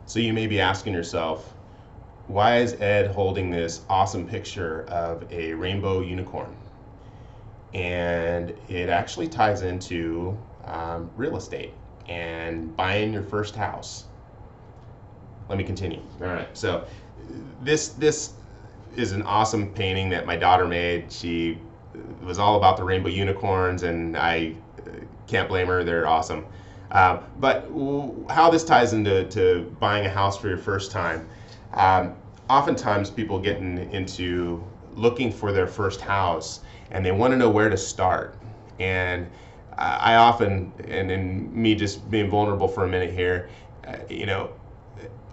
So you may be asking yourself, why is Ed holding this awesome picture of a rainbow unicorn? And it actually ties into real estate and buying your first house. Let me continue. All right, so this is an awesome painting that my daughter made. She was all about the rainbow unicorns, and I can't blame her. They're awesome. But how this ties into buying a house for your first time, oftentimes people get into looking for their first house, and they want to know where to start. And I often, and in me just being vulnerable for a minute here,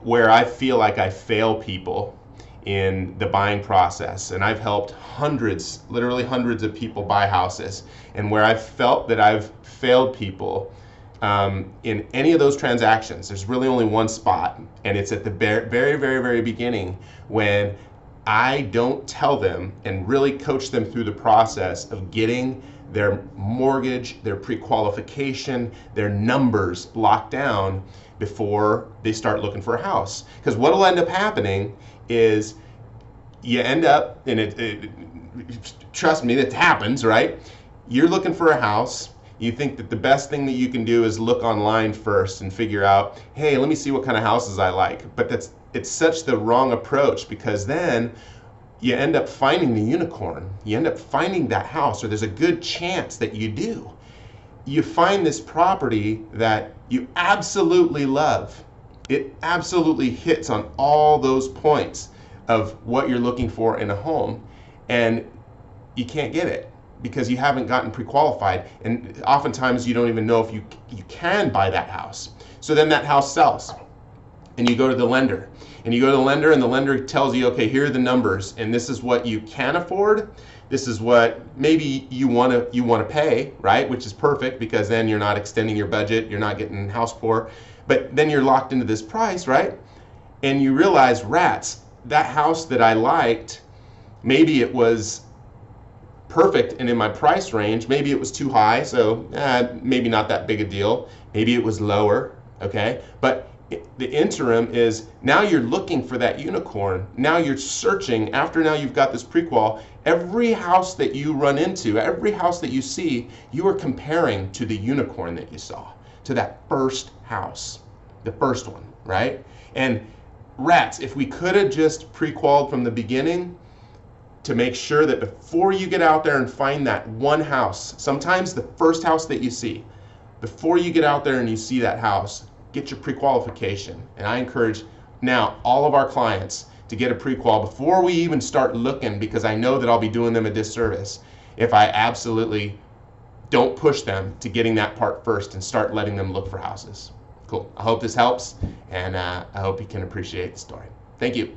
where I feel like I fail people in the buying process, and I've helped hundreds, literally hundreds of people buy houses, and where I've felt that I've failed people in any of those transactions, there's really only one spot, and it's at the very, very, very beginning, when I don't tell them and really coach them through the process of getting their mortgage, their pre-qualification, their numbers locked down before they start looking for a house. Because what will end up happening is you end up, and trust me, that happens, right? You're looking for a house. You think that the best thing that you can do is look online first and figure out, hey, let me see what kind of houses I like. But it's such the wrong approach, because then you end up finding the unicorn. You end up finding that house, or there's a good chance that you do. You find this property that you absolutely love. It absolutely hits on all those points of what you're looking for in a home, and you can't get it because you haven't gotten pre-qualified, and oftentimes you don't even know if you can buy that house. So then that house sells, and you go to the lender, and the lender tells you, okay, here are the numbers, and this is what you can afford. This is what maybe you want to pay, right? Which is perfect, because then you're not extending your budget, you're not getting house poor, but then you're locked into this price, right? And you realize, rats, that house that I liked, maybe it was perfect and in my price range, maybe it was too high, so maybe not that big a deal. Maybe it was lower, okay? But the interim is, now you're looking for that unicorn. Now you're searching, after now you've got this prequal, every house that you run into, every house that you see, you are comparing to the unicorn that you saw, to that first house, the first one, right? And rats, if we could have just pre-qualified from the beginning, to make sure that before you get out there and find that one house, sometimes the first house that you see, before you get out there and you see that house, get your pre-qualification. And I encourage now all of our clients to get a pre-qual before we even start looking, because I know that I'll be doing them a disservice if I absolutely don't push them to getting that part first and start letting them look for houses. Cool. I hope this helps, and I hope you can appreciate the story. Thank you.